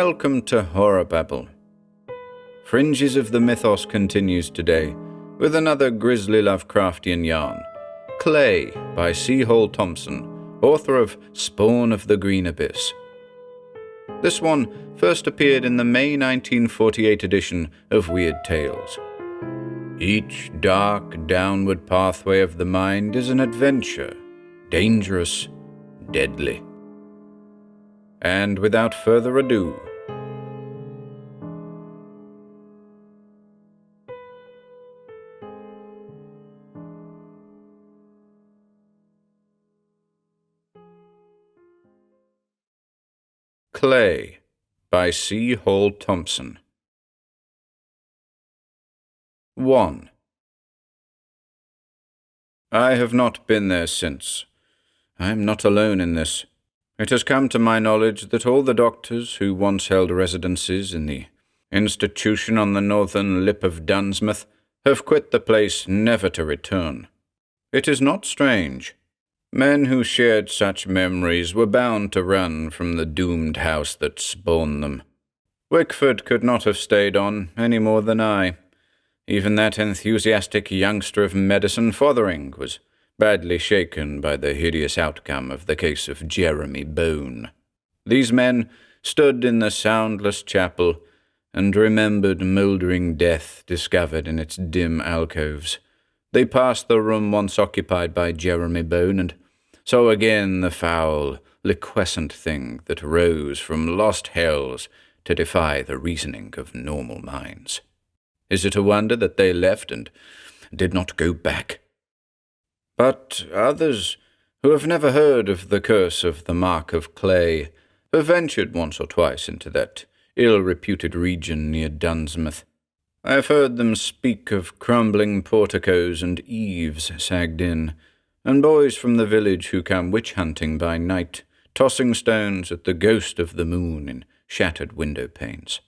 Welcome to HorrorBabble. Fringes of the Mythos continues today with another grisly Lovecraftian yarn, Clay by Thompson, author of Spawn of the Green Abyss. This one first appeared in the May 1948 edition of Weird Tales. Each dark, downward pathway of the mind is an adventure, dangerous, deadly. And without further ado, Clay by Thompson. 1. I have not been there since. I am not alone in this. It has come to my knowledge that all the doctors who once held residencies in the institution on the northern lip of Dunsmouth have quit the place never to return. It is not strange. Men who shared such memories were bound to run from the doomed house that spawned them. Wickford could not have stayed on any more than I. Even that enthusiastic youngster of medicine, Fothering, was badly shaken by the hideous outcome of the case of Jeremy Bone. These men stood in the soundless chapel and remembered mouldering death discovered in its dim alcoves. They passed the room once occupied by Jeremy Bone, and saw again the foul, liquescent thing that rose from lost hells to defy the reasoning of normal minds. Is it a wonder that they left and did not go back? But others, who have never heard of the curse of the Mark of Clay, have ventured once or twice into that ill-reputed region near Dunsmouth. I have heard them speak of crumbling porticos and eaves sagged in, and boys from the village who come witch-hunting by night, tossing stones at the ghost of the moon in shattered window panes.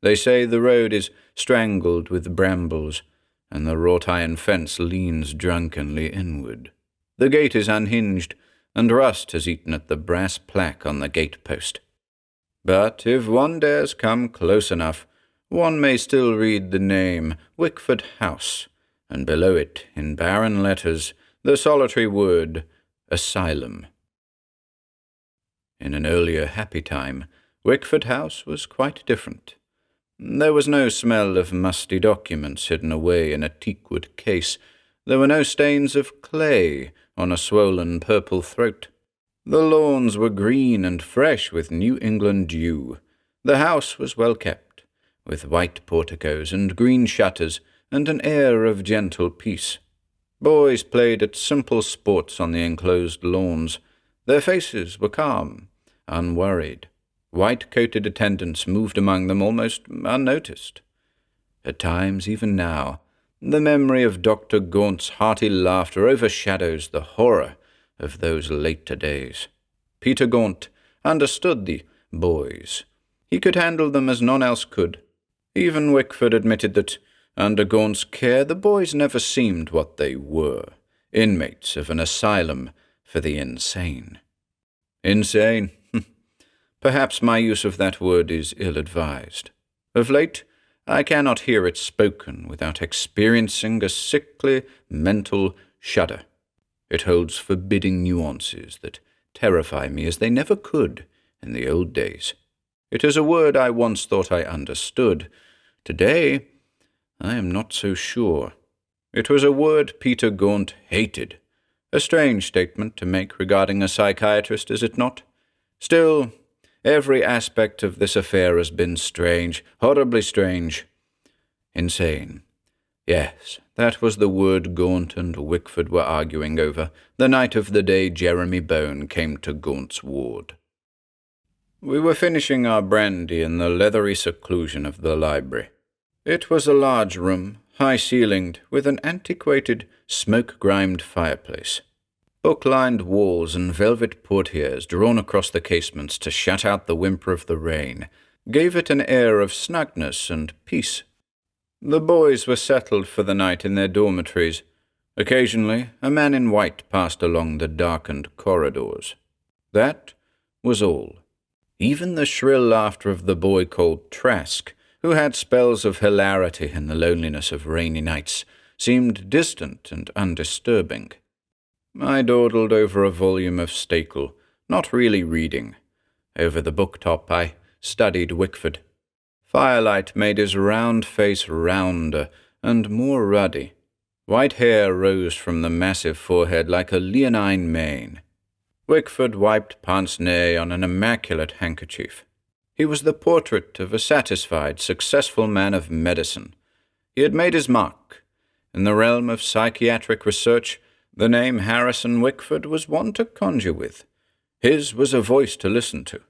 They say the road is strangled with brambles, and the wrought-iron fence leans drunkenly inward. The gate is unhinged, and rust has eaten at the brass plaque on the gate-post. But if one dares come close enough, one may still read the name Wickford House, and below it, in barren letters, the solitary word Asylum. In an earlier happy time, Wickford House was quite different. There was no smell of musty documents hidden away in a teakwood case. There were no stains of clay on a swollen purple throat. The lawns were green and fresh with New England dew. The house was well kept, with white porticos and green shutters and an air of gentle peace. Boys played at simple sports on the enclosed lawns. Their faces were calm, unworried. White-coated attendants moved among them almost unnoticed. At times, even now, the memory of Dr. Gaunt's hearty laughter overshadows the horror of those later days. Peter Gaunt understood the boys. He could handle them as none else could. Even Wickford admitted that, under Gaunt's care, the boys never seemed what they were, inmates of an asylum for the insane. Insane? Perhaps my use of that word is ill-advised. Of late, I cannot hear it spoken without experiencing a sickly mental shudder. It holds forbidding nuances that terrify me as they never could in the old days. It is a word I once thought I understood. Today, I am not so sure. It was a word Peter Gaunt hated. A strange statement to make regarding a psychiatrist, is it not? Still, every aspect of this affair has been strange, horribly strange. Insane. Yes, that was the word Gaunt and Wickford were arguing over the night of the day Jeremy Bone came to Gaunt's ward. We were finishing our brandy in the leathery seclusion of the library. It was a large room, high-ceilinged, with an antiquated, smoke-grimed fireplace. Book-lined walls and velvet portieres drawn across the casements to shut out the whimper of the rain gave it an air of snugness and peace. The boys were settled for the night in their dormitories. Occasionally, a man in white passed along the darkened corridors. That was all. Even the shrill laughter of the boy called Trask, who had spells of hilarity in the loneliness of rainy nights, seemed distant and undisturbing. I dawdled over a volume of Stekel, not really reading. Over the booktop I studied Wickford. Firelight made his round face rounder and more ruddy. White hair rose from the massive forehead like a leonine mane. Wickford wiped pince-nez on an immaculate handkerchief. He was the portrait of a satisfied, successful man of medicine. He had made his mark. In the realm of psychiatric research, the name Harrison Wickford was one to conjure with. His was a voice to listen to.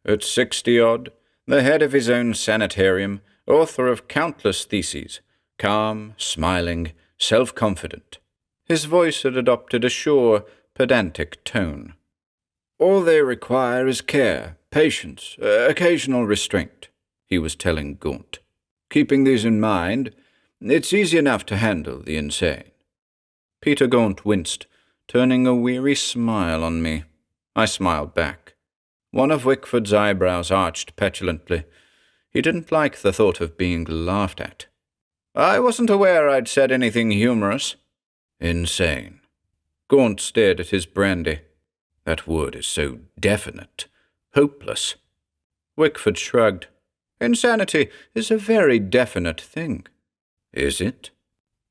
At 60-odd, the head of his own sanitarium, author of countless theses, calm, smiling, self-confident. His voice had adopted a sure, pedantic tone. All they require is care, patience, occasional restraint, he was telling Gaunt. Keeping these in mind, it's easy enough to handle the insane. Peter Gaunt winced, turning a weary smile on me. I smiled back. One of Wickford's eyebrows arched petulantly. He didn't like the thought of being laughed at. I wasn't aware I'd said anything humorous. Insane. Gaunt stared at his brandy. That word is so definite. Hopeless. Wickford shrugged. Insanity is a very definite thing. Is it?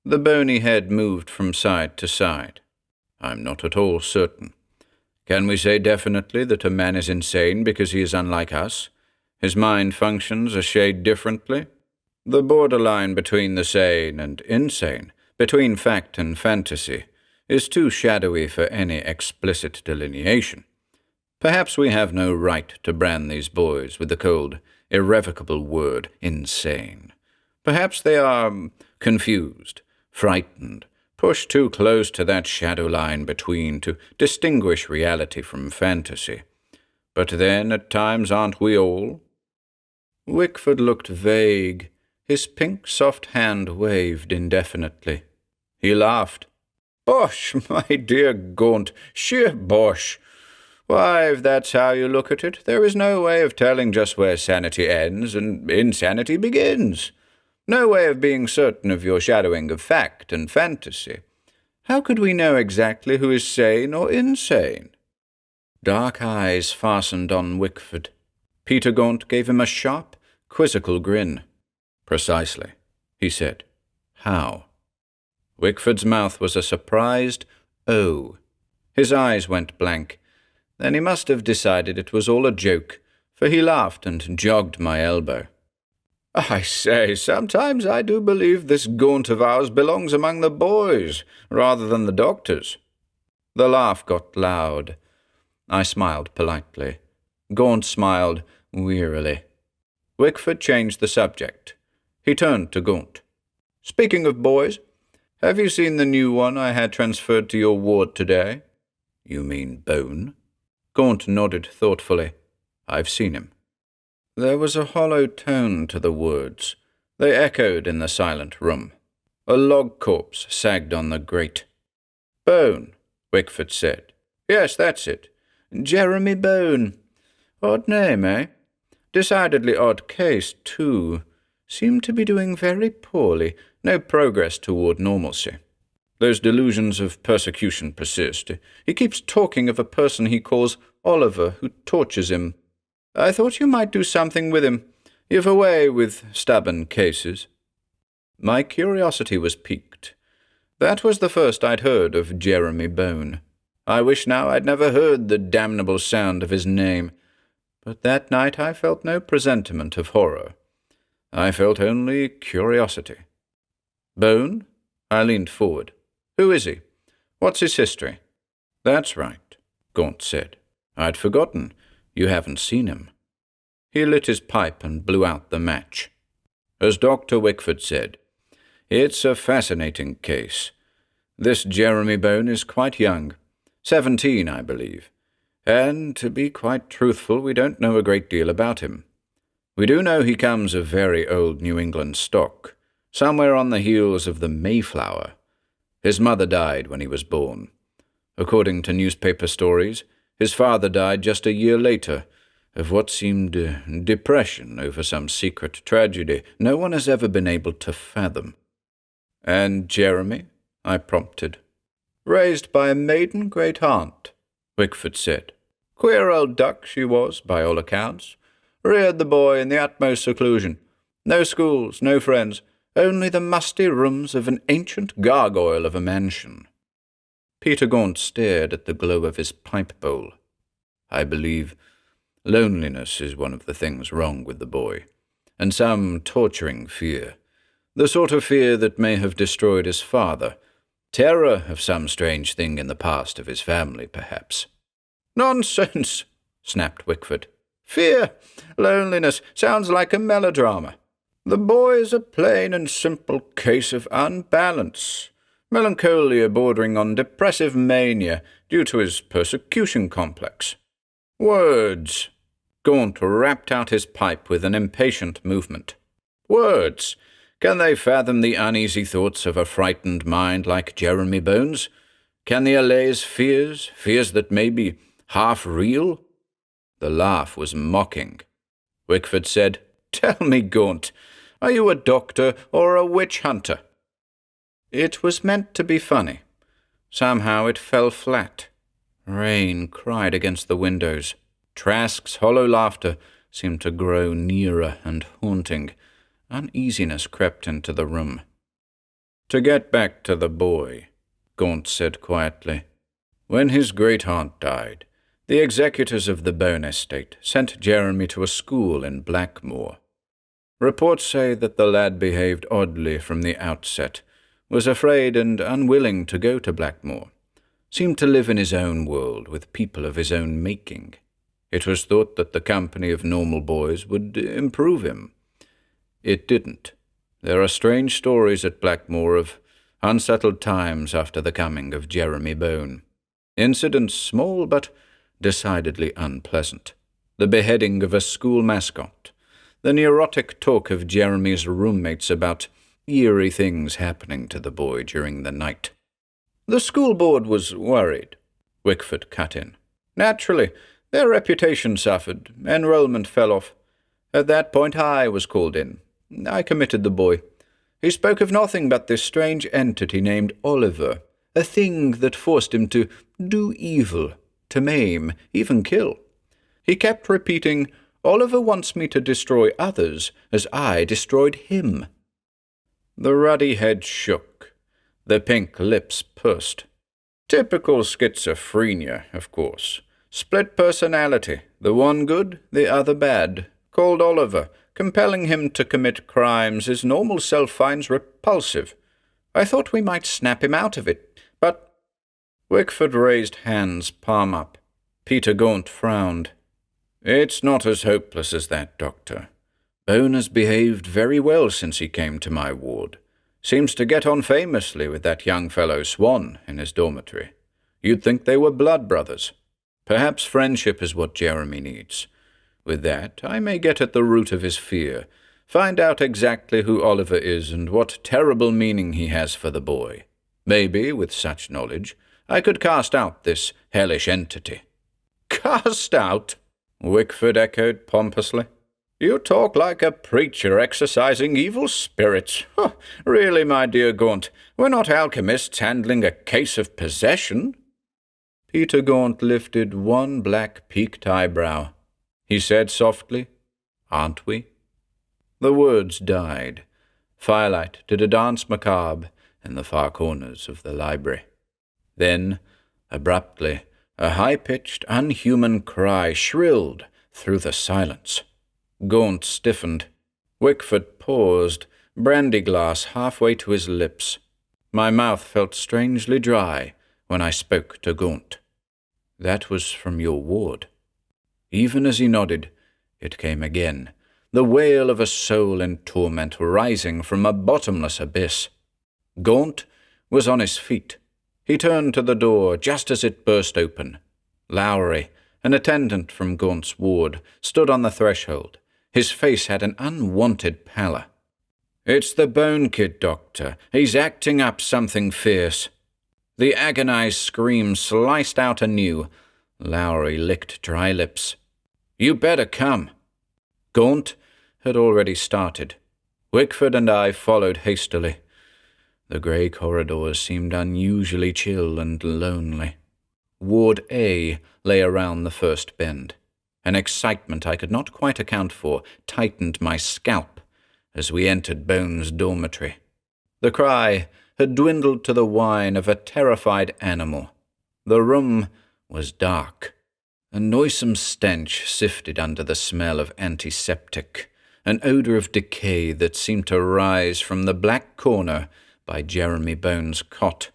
The bony head moved from side to side. I'm not at all certain. Can we say definitely that a man is insane because he is unlike us? His mind functions a shade differently? The borderline between the sane and insane, between fact and fantasy, is too shadowy for any explicit delineation. Perhaps we have no right to brand these boys with the cold, irrevocable word insane. Perhaps they are confused, frightened, pushed too close to that shadow line between to distinguish reality from fantasy. But then, at times, aren't we all? Wickford looked vague. His pink, soft hand waved indefinitely. He laughed. Bosh, my dear Gaunt, sheer bosh. Why, if that's how you look at it, there is no way of telling just where sanity ends and insanity begins. No way of being certain of your shadowing of fact and fantasy. How could we know exactly who is sane or insane? Dark eyes fastened on Wickford. Peter Gaunt gave him a sharp, quizzical grin. Precisely, he said. How? Wickford's mouth was a surprised "oh." His eyes went blank. Then he must have decided it was all a joke, for he laughed and jogged my elbow. I say, sometimes I do believe this Gaunt of ours belongs among the boys, rather than the doctors. The laugh got loud. I smiled politely. Gaunt smiled wearily. Wickford changed the subject. He turned to Gaunt. Speaking of boys, have you seen the new one I had transferred to your ward today? You mean Bone? Gaunt nodded thoughtfully. I've seen him. There was a hollow tone to the words. They echoed in the silent room. A log corpse sagged on the grate. Bone, Wickford said. Yes, that's it. Jeremy Bone. Odd name, eh? Decidedly odd case, too. Seemed to be doing very poorly. No progress toward normalcy. Those delusions of persecution persist. He keeps talking of a person he calls Oliver who tortures him. I thought you might do something with him. You've a way with stubborn cases. My curiosity was piqued. That was the first I'd heard of Jeremy Bone. I wish now I'd never heard the damnable sound of his name. But that night I felt no presentiment of horror. I felt only curiosity. Bone? I leaned forward. Who is he? What's his history? That's right, Gaunt said. I'd forgotten. You haven't seen him. He lit his pipe and blew out the match. As Dr. Wickford said, it's a fascinating case. This Jeremy Bone is quite young. 17, I believe. And, to be quite truthful, we don't know a great deal about him. We do know he comes of very old New England stock, somewhere on the heels of the Mayflower. His mother died when he was born. According to newspaper stories, his father died just a year later, of what seemed depression over some secret tragedy no one has ever been able to fathom. "And Jeremy?" I prompted. "Raised by a maiden great-aunt," Wickford said. "Queer old duck she was, by all accounts. Reared the boy in the utmost seclusion. No schools, no friends, only the musty rooms of an ancient gargoyle of a mansion." Peter Gaunt stared at the glow of his pipe bowl. "I believe loneliness is one of the things wrong with the boy, and some torturing fear. The sort of fear that may have destroyed his father. Terror of some strange thing in the past of his family, perhaps." "Nonsense," snapped Wickford. "Fear, loneliness, sounds like a melodrama. The boy is a plain and simple case of unbalance. Melancholia bordering on depressive mania due to his persecution complex." "Words!" Gaunt rapped out his pipe with an impatient movement. "Words! Can they fathom the uneasy thoughts of a frightened mind like Jeremy Bones? Can they allay his fears, fears that may be half real?" The laugh was mocking. Wickford said, "Tell me, Gaunt, are you a doctor or a witch-hunter?" It was meant to be funny. Somehow it fell flat. Rain cried against the windows. Trask's hollow laughter seemed to grow nearer and haunting. Uneasiness crept into the room. "To get back to the boy," Gaunt said quietly. "When his great-aunt died, the executors of the Bone estate sent Jeremy to a school in Blackmoor. Reports say that the lad behaved oddly from the outset, was afraid and unwilling to go to Blackmoor, seemed to live in his own world with people of his own making. It was thought that the company of normal boys would improve him. It didn't. There are strange stories at Blackmoor of unsettled times after the coming of Jeremy Bone. Incidents small but decidedly unpleasant. The beheading of a school mascot. The neurotic talk of Jeremy's roommates about eerie things happening to the boy during the night." "The school board was worried," Wickford cut in. "Naturally, their reputation suffered. Enrollment fell off. At that point I was called in. I committed the boy. He spoke of nothing but this strange entity named Oliver, a thing that forced him to do evil, to maim, even kill. He kept repeating, 'Oliver wants me to destroy others as I destroyed him.'" The ruddy head shook. The pink lips pursed. "Typical schizophrenia, of course. Split personality, the one good, the other bad. Called Oliver, compelling him to commit crimes his normal self finds repulsive. I thought we might snap him out of it, but—" Wickford raised hands, palm up. Peter Gaunt frowned. "It's not as hopeless as that, Doctor. Bone has behaved very well since he came to my ward. Seems to get on famously with that young fellow Swan in his dormitory. You'd think they were blood brothers. Perhaps friendship is what Jeremy needs. With that, I may get at the root of his fear, find out exactly who Oliver is and what terrible meaning he has for the boy. Maybe, with such knowledge, I could cast out this hellish entity." "Cast out?" Wickford echoed pompously. "You talk like a preacher exorcising evil spirits. Really, my dear Gaunt, we're not alchemists handling a case of possession." Peter Gaunt lifted one black peaked eyebrow. He said softly, "Aren't we?" The words died. Firelight did a dance macabre in the far corners of the library. Then, abruptly, a high-pitched, unhuman cry shrilled through the silence. Gaunt stiffened. Wickford paused, brandy glass halfway to his lips. My mouth felt strangely dry when I spoke to Gaunt. "That was from your ward." Even as he nodded, it came again, the wail of a soul in torment rising from a bottomless abyss. Gaunt was on his feet. He turned to the door just as it burst open. Lowry, an attendant from Gaunt's ward, stood on the threshold. His face had an unwanted pallor. "It's the Bone Kid, Doctor. He's acting up something fierce." The agonized scream sliced out anew. Lowry licked dry lips. "You better come." Gaunt had already started. Wickford and I followed hastily. The grey corridors seemed unusually chill and lonely. Ward A lay around the first bend. An excitement I could not quite account for tightened my scalp as we entered Bones' dormitory. The cry had dwindled to the whine of a terrified animal. The room was dark. A noisome stench sifted under the smell of antiseptic, an odour of decay that seemed to rise from the black corner by Jeremy Bones' cot.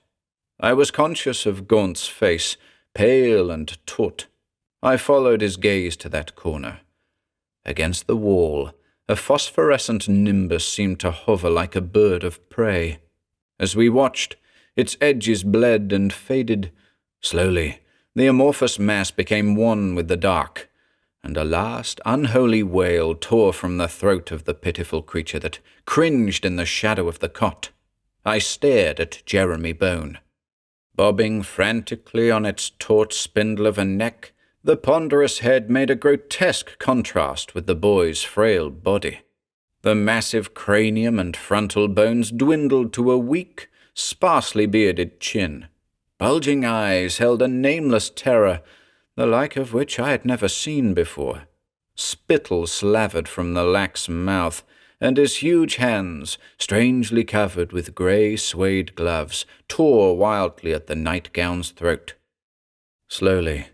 I was conscious of Gaunt's face, pale and taut. I followed his gaze to that corner. Against the wall, a phosphorescent nimbus seemed to hover like a bird of prey. As we watched, its edges bled and faded. Slowly, the amorphous mass became one with the dark, and a last unholy wail tore from the throat of the pitiful creature that cringed in the shadow of the cot. I stared at Jeremy Bone. Bobbing frantically on its taut spindle of a neck, the ponderous head made a grotesque contrast with the boy's frail body. The massive cranium and frontal bones dwindled to a weak, sparsely bearded chin. Bulging eyes held a nameless terror, the like of which I had never seen before. Spittle slavered from the lax mouth, and his huge hands, strangely covered with grey suede gloves, tore wildly at the nightgown's throat. Slowly,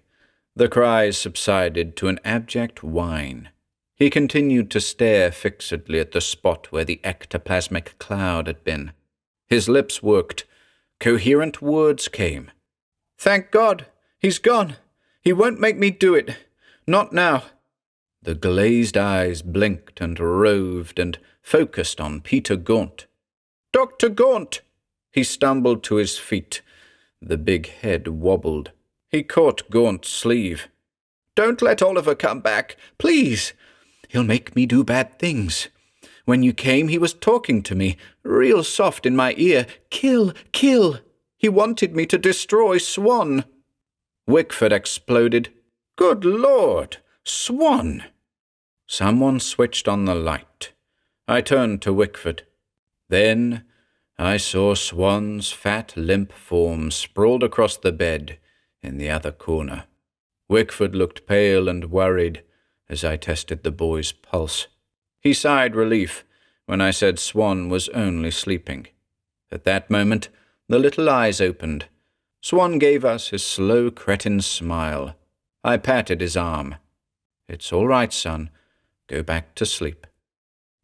the cries subsided to an abject whine. He continued to stare fixedly at the spot where the ectoplasmic cloud had been. His lips worked. Coherent words came. "Thank God! He's gone! He won't make me do it! Not now!" The glazed eyes blinked and roved and focused on Peter Gaunt. "Dr. Gaunt!" He stumbled to his feet. The big head wobbled. He caught Gaunt's sleeve. "Don't let Oliver come back, please! He'll make me do bad things. When you came, he was talking to me, real soft in my ear. Kill, kill! He wanted me to destroy Swan." Wickford exploded. "Good Lord! Swan!" Someone switched on the light. I turned to Wickford. Then I saw Swan's fat, limp form sprawled across the bed in the other corner. Wickford looked pale and worried as I tested the boy's pulse. He sighed relief when I said Swan was only sleeping. At that moment, the little eyes opened. Swan gave us his slow cretin smile. I patted his arm. "It's all right, son. Go back to sleep."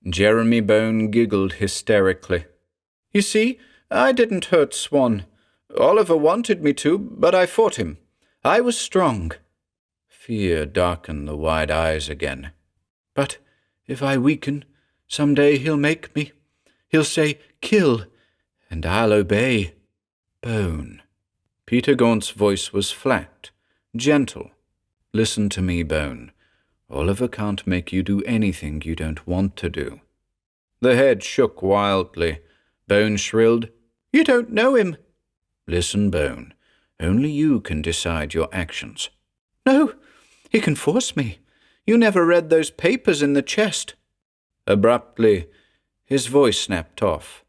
Jeremy Bone giggled hysterically. "You see, I didn't hurt Swan. Oliver wanted me to, but I fought him. I was strong." Fear darkened the wide eyes again. "But if I weaken, some day he'll make me. He'll say, 'Kill,' and I'll obey." "Bone." Peter Gaunt's voice was flat, gentle. "Listen to me, Bone. Oliver can't make you do anything you don't want to do." The head shook wildly. Bone shrilled, "You don't know him." "Listen, Bone. Only you can decide your actions." "No, he can force me. You never read those papers in the chest." Abruptly, his voice snapped off.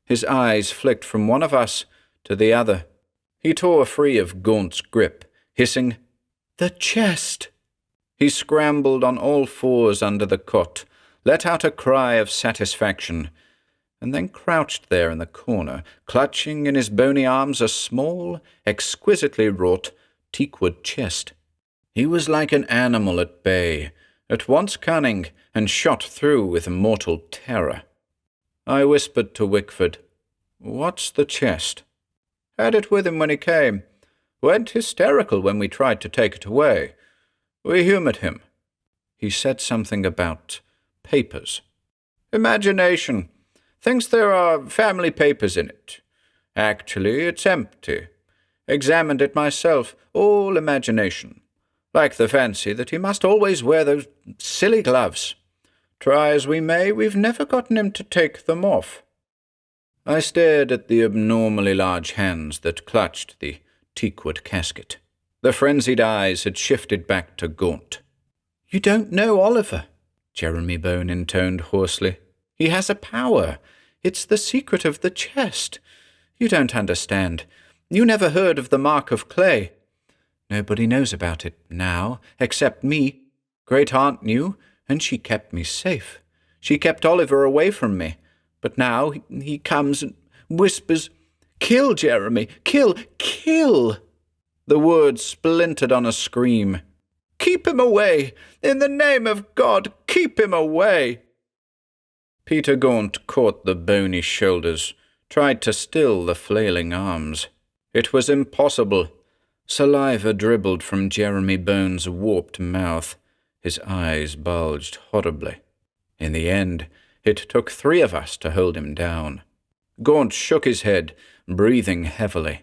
His eyes flicked from one of us to the other. He tore free of Gaunt's grip, hissing, "The chest!" He scrambled on all fours under the cot, let out a cry of satisfaction, and then crouched there in the corner, clutching in his bony arms a small, exquisitely wrought teakwood chest. He was like an animal at bay, at once cunning and shot through with mortal terror. I whispered to Wickford, "What's the chest?" "Had it with him when he came. Went hysterical when we tried to take it away. We humoured him. He said something about papers." "Imagination. Thinks there are family papers in it. Actually, it's empty. Examined it myself. All imagination. Like the fancy that he must always wear those silly gloves. Try as we may, we've never gotten him to take them off." I stared at the abnormally large hands that clutched the teakwood casket. The frenzied eyes had shifted back to Gaunt. "You don't know Oliver," Jeremy Bone intoned hoarsely. "He has a power. It's the secret of the chest. You don't understand. You never heard of the Mark of Clay. Nobody knows about it now, except me. Great-aunt knew, and she kept me safe. She kept Oliver away from me. But now he comes and whispers, 'Kill Jeremy! Kill! Kill!' The words splintered on a scream. 'Keep him away! In the name of God, keep him away!' Peter Gaunt caught the bony shoulders, tried to still the flailing arms. It was impossible. Saliva dribbled from Jeremy Bone's warped mouth. His eyes bulged horribly. In the end, it took 3 of us to hold him down. Gaunt shook his head, breathing heavily.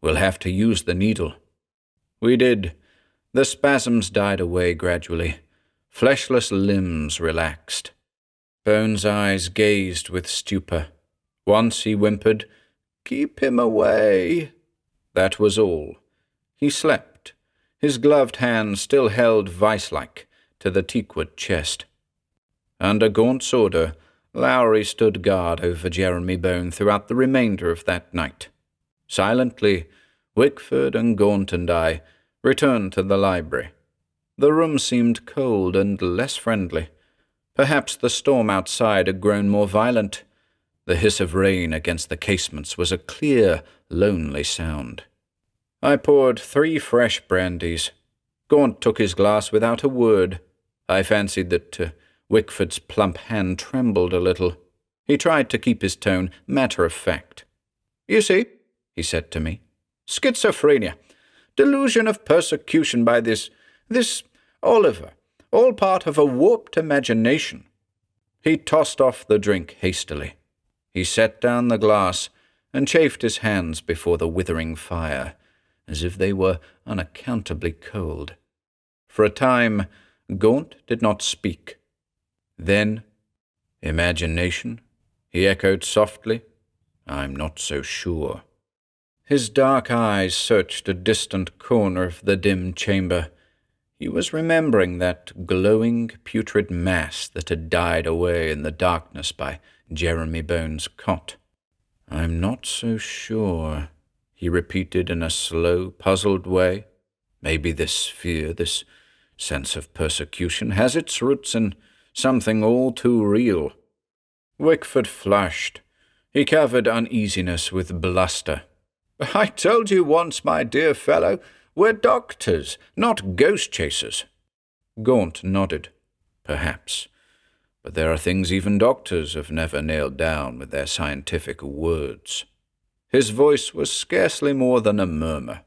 "We'll have to use the needle." We did. The spasms died away gradually. Fleshless limbs relaxed. Bone's eyes gazed with stupor. Once he whimpered, "Keep him away." That was all. He slept, his gloved hand still held vice-like to the teakwood chest. Under Gaunt's order, Lowry stood guard over Jeremy Bone throughout the remainder of that night. Silently, Wickford and Gaunt and I returned to the library. The room seemed cold and less friendly. Perhaps the storm outside had grown more violent. The hiss of rain against the casements was a clear, lonely sound. I poured 3 fresh brandies. Gaunt took his glass without a word. I fancied that Wickford's plump hand trembled a little. He tried to keep his tone matter-of-fact. "You see," he said to me, "schizophrenia, delusion of persecution by this Oliver, all part of a warped imagination." He tossed off the drink hastily. He set down the glass and chafed his hands before the withering fire, as if they were unaccountably cold. For a time, Gaunt did not speak. Then, "Imagination?" he echoed softly. "I'm not so sure." His dark eyes searched a distant corner of the dim chamber. He was remembering that glowing, putrid mass that had died away in the darkness by Jeremy Bone's cot. "I'm not so sure," he repeated in a slow, puzzled way. "Maybe this fear, this sense of persecution, has its roots in something all too real." Wickford flushed. He covered uneasiness with bluster. "I told you once, my dear fellow, we're doctors, not ghost-chasers." Gaunt nodded. "Perhaps. But there are things even doctors have never nailed down with their scientific words." His voice was scarcely more than a murmur.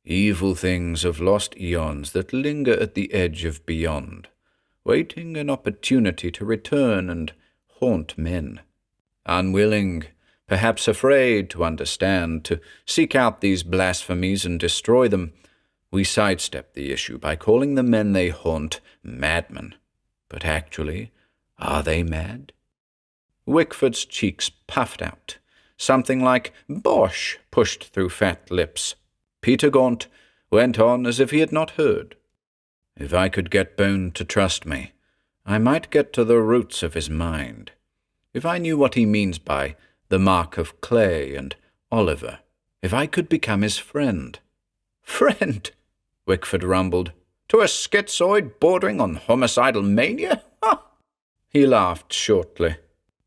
"Evil things of lost eons that linger at the edge of beyond, waiting an opportunity to return and haunt men. Unwilling, perhaps afraid to understand, to seek out these blasphemies and destroy them, we sidestep the issue by calling the men they haunt madmen. But actually, are they mad?" Wickford's cheeks puffed out. Something like "Bosh" pushed through fat lips. Peter Gaunt went on as if he had not heard. "If I could get Bone to trust me, I might get to the roots of his mind. If I knew what he means by the Mark of Clay and Oliver, if I could become his friend." "Friend?" Wickford rumbled. "To a schizoid bordering on homicidal mania? Ha!" He laughed shortly.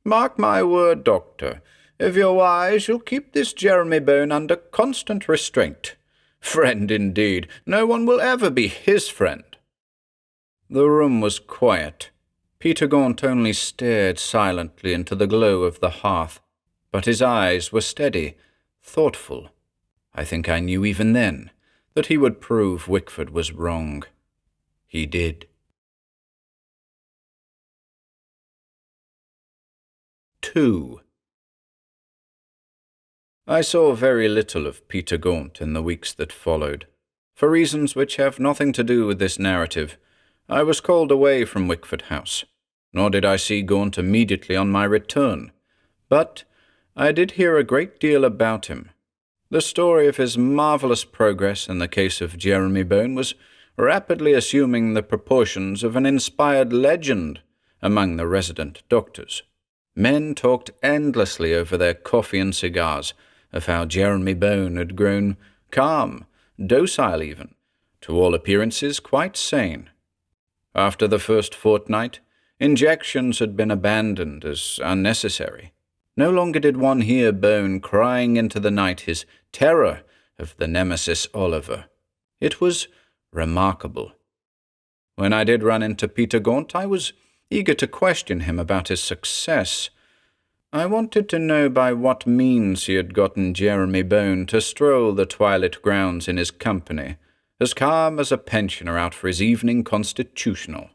"Mark my word, Doctor. If you're wise, you'll keep this Jeremy Bone under constant restraint. Friend indeed. No one will ever be his friend." The room was quiet. Peter Gaunt only stared silently into the glow of the hearth, but his eyes were steady, thoughtful. I think I knew even then that he would prove Wickford was wrong. He did. 2. I saw very little of Peter Gaunt in the weeks that followed. For reasons which have nothing to do with this narrative, I was called away from Wickford House, nor did I see Gaunt immediately on my return. But I did hear a great deal about him. The story of his marvellous progress in the case of Jeremy Bone was rapidly assuming the proportions of an inspired legend among the resident doctors. Men talked endlessly over their coffee and cigars of how Jeremy Bone had grown calm, docile even, to all appearances quite sane. After the first fortnight, injections had been abandoned as unnecessary. No longer did one hear Bone crying into the night his terror of the nemesis Oliver. It was remarkable. When I did run into Peter Gaunt, I was eager to question him about his success. I wanted to know by what means he had gotten Jeremy Bone to stroll the twilit grounds in his company, as calm as a pensioner out for his evening constitutional.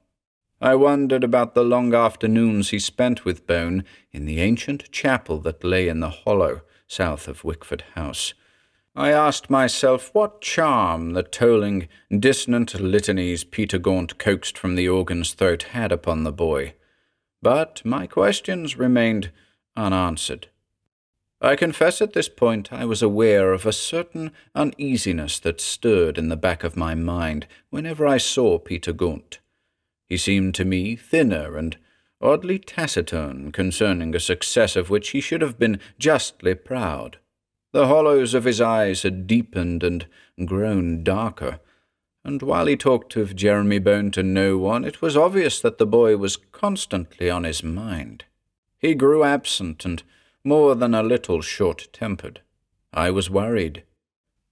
I wondered about the long afternoons he spent with Bone in the ancient chapel that lay in the hollow south of Wickford House. I asked myself what charm the tolling, dissonant litanies Peter Gaunt coaxed from the organ's throat had upon the boy. But my questions remained unanswered. I confess at this point I was aware of a certain uneasiness that stirred in the back of my mind whenever I saw Peter Gaunt. He seemed to me thinner and oddly taciturn concerning a success of which he should have been justly proud. The hollows of his eyes had deepened and grown darker, and while he talked of Jeremy Bone to no one, it was obvious that the boy was constantly on his mind. He grew absent and more than a little short-tempered. I was worried.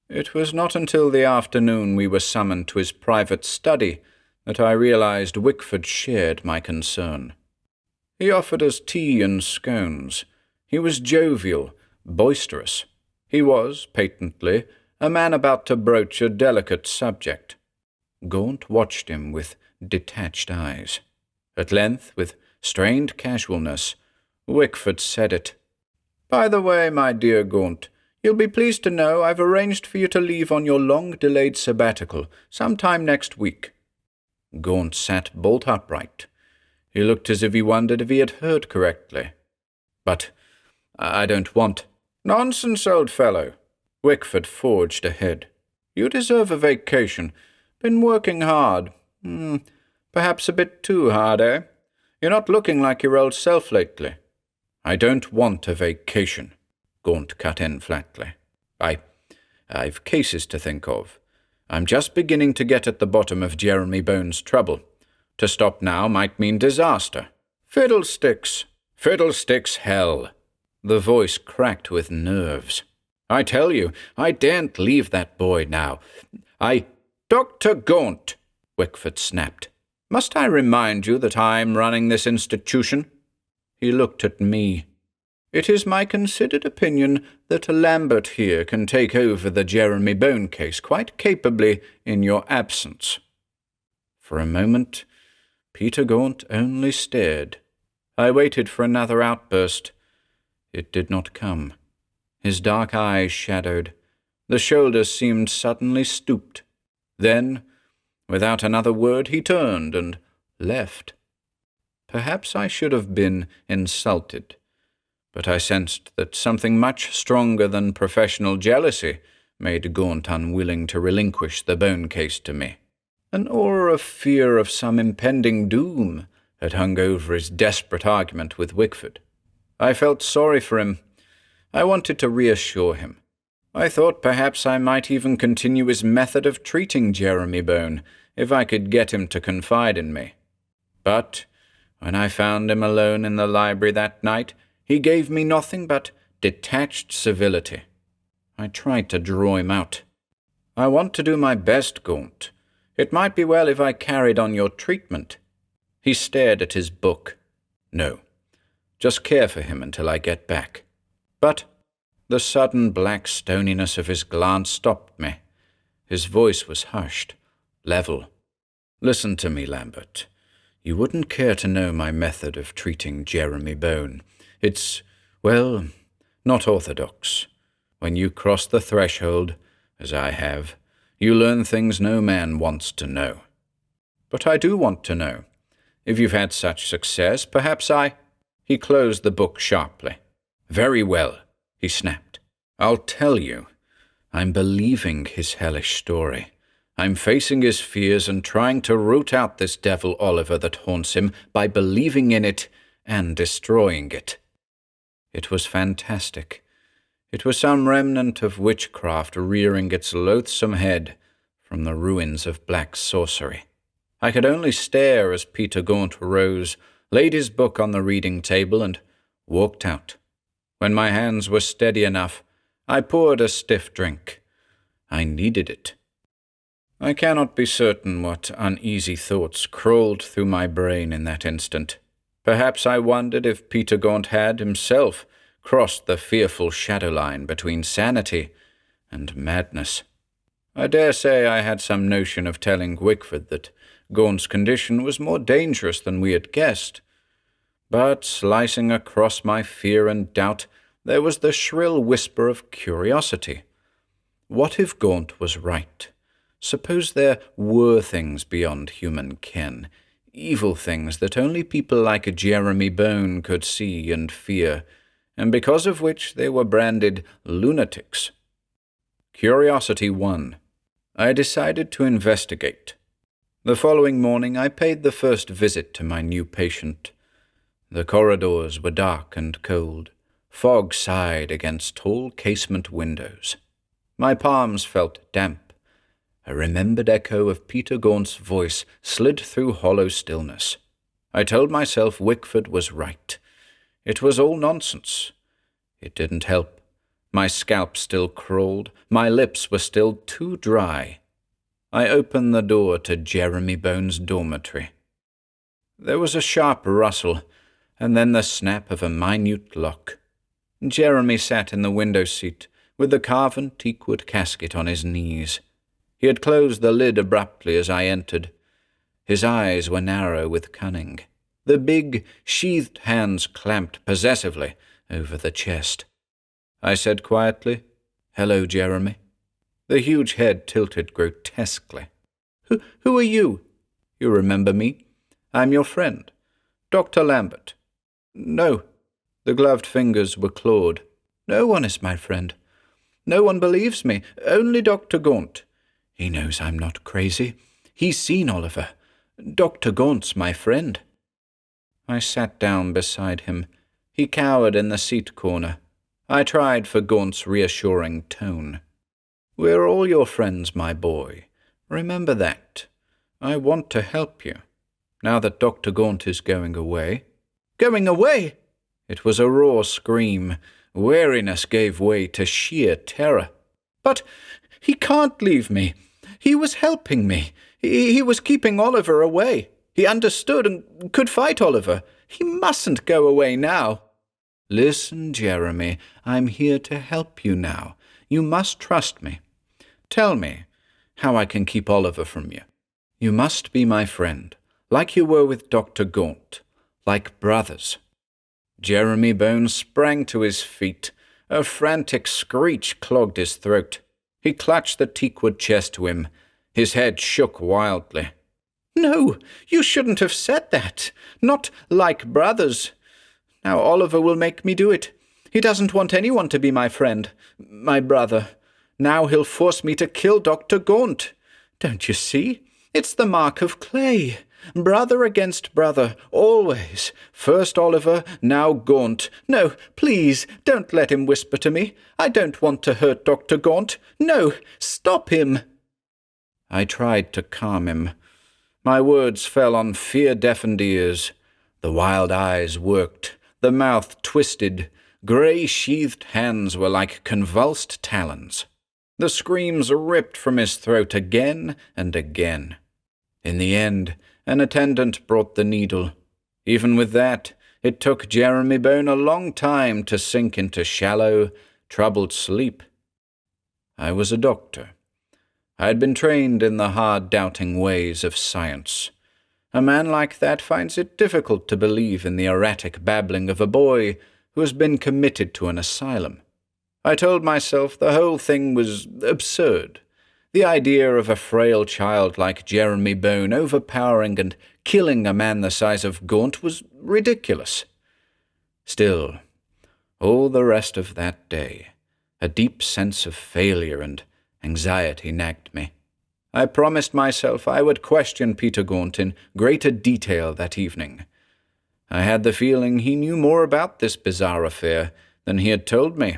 It was not until the afternoon we were summoned to his private study that I realized Wickford shared my concern. He offered us tea and scones. He was jovial, boisterous. He was, patently, a man about to broach a delicate subject. Gaunt watched him with detached eyes. At length, with strained casualness, Wickford said it. "By the way, my dear Gaunt, you'll be pleased to know I've arranged for you to leave on your long-delayed sabbatical sometime next week." Gaunt sat bolt upright. He looked as if he wondered if he had heard correctly. "But I don't want—" "Nonsense, old fellow." Wickford forged ahead. "You deserve a vacation. Been working hard. Perhaps a bit too hard, eh? You're not looking like your old self lately." "I don't want a vacation," Gaunt cut in flatly. I've cases to think of. I'm just beginning to get at the bottom of Jeremy Bone's trouble. To stop now might mean disaster." "Fiddlesticks." "Fiddlesticks, hell." The voice cracked with nerves. "I tell you, I daren't leave that boy now. Dr. Gaunt," Wickford snapped. "Must I remind you that I'm running this institution?" He looked at me. "It is my considered opinion that Lambert here can take over the Jeremy Bone case quite capably in your absence." For a moment, Peter Gaunt only stared. I waited for another outburst. It did not come. His dark eyes shadowed. The shoulders seemed suddenly stooped. Then, without another word, he turned and left. Perhaps I should have been insulted, but I sensed that something much stronger than professional jealousy made Gaunt unwilling to relinquish the Bone case to me. An aura of fear of some impending doom had hung over his desperate argument with Wickford. I felt sorry for him. I wanted to reassure him. I thought perhaps I might even continue his method of treating Jeremy Bone if I could get him to confide in me. But when I found him alone in the library that night, he gave me nothing but detached civility. I tried to draw him out. "I want to do my best, Gaunt. It might be well if I carried on your treatment." He stared at his book. "No. Just care for him until I get back." But the sudden black stoniness of his glance stopped me. His voice was hushed, level. "Listen to me, Lambert. You wouldn't care to know my method of treating Jeremy Bone. It's, well, not orthodox. When you cross the threshold, as I have, you learn things no man wants to know. But I do want to know. If you've had such success, perhaps He closed the book sharply. "Very well," he snapped. "I'll tell you. I'm believing his hellish story. I'm facing his fears and trying to root out this devil Oliver that haunts him by believing in it and destroying it. It was fantastic. It was some remnant of witchcraft rearing its loathsome head from the ruins of black sorcery. I could only stare as Peter Gaunt rose, laid his book on the reading table, and walked out. When my hands were steady enough, I poured a stiff drink. I needed it. I cannot be certain what uneasy thoughts crawled through my brain in that instant. Perhaps I wondered if Peter Gaunt had, himself, crossed the fearful shadow line between sanity and madness. I dare say I had some notion of telling Wickford that Gaunt's condition was more dangerous than we had guessed. But slicing across my fear and doubt, there was the shrill whisper of curiosity. What if Gaunt was right? Suppose there were things beyond human ken, evil things that only people like Jeremy Bone could see and fear, and because of which they were branded lunatics. Curiosity won. I decided to investigate. The following morning I paid the first visit to my new patient. The corridors were dark and cold. Fog sighed against tall casement windows. My palms felt damp. A remembered echo of Peter Gaunt's voice slid through hollow stillness. I told myself Wickford was right. It was all nonsense. It didn't help. My scalp still crawled. My lips were still too dry. I opened the door to Jeremy Bone's dormitory. There was a sharp rustle, and then the snap of a minute lock. Jeremy sat in the window seat, with the carven teakwood casket on his knees. He had closed the lid abruptly as I entered. His eyes were narrow with cunning. The big, sheathed hands clamped possessively over the chest. I said quietly, "Hello, Jeremy." The huge head tilted grotesquely. Who are you?" "You remember me? I'm your friend, Dr. Lambert." "No." The gloved fingers were clawed. "No one is my friend. No one believes me. Only Dr. Gaunt. He knows I'm not crazy. He's seen Oliver. Dr. Gaunt's my friend." I sat down beside him. He cowered in the seat corner. I tried for Gaunt's reassuring tone. "We're all your friends, my boy. Remember that. I want to help you. Now that Dr. Gaunt is going away." "Going away?" It was a raw scream. Wariness gave way to sheer terror. "But he can't leave me. He was helping me. He was keeping Oliver away. He understood and could fight Oliver. He mustn't go away now." "Listen, Jeremy, I'm here to help you now. You must trust me. Tell me how I can keep Oliver from you. You must be my friend, like you were with Dr. Gaunt, like brothers." Jeremy Bone sprang to his feet. A frantic screech clogged his throat. He clutched the teakwood chest to him. His head shook wildly. "No, you shouldn't have said that. Not like brothers. Now Oliver will make me do it. He doesn't want anyone to be my friend, my brother. Now he'll force me to kill Dr. Gaunt. Don't you see? It's the mark of clay. Brother against brother, always. First Oliver, now Gaunt. No, please, don't let him whisper to me. I don't want to hurt Dr. Gaunt. No, stop him." I tried to calm him. My words fell on fear-deafened ears. The wild eyes worked, the mouth twisted. Grey-sheathed hands were like convulsed talons. The screams ripped from his throat again and again. In the end, an attendant brought the needle. Even with that, it took Jeremy Bone a long time to sink into shallow, troubled sleep. I was a doctor. I had been trained in the hard, doubting ways of science. A man like that finds it difficult to believe in the erratic babbling of a boy who has been committed to an asylum. I told myself the whole thing was absurd. The idea of a frail child like Jeremy Bone overpowering and killing a man the size of Gaunt was ridiculous. Still, all the rest of that day, a deep sense of failure and anxiety nagged me. I promised myself I would question Peter Gaunt in greater detail that evening. I had the feeling he knew more about this bizarre affair than he had told me.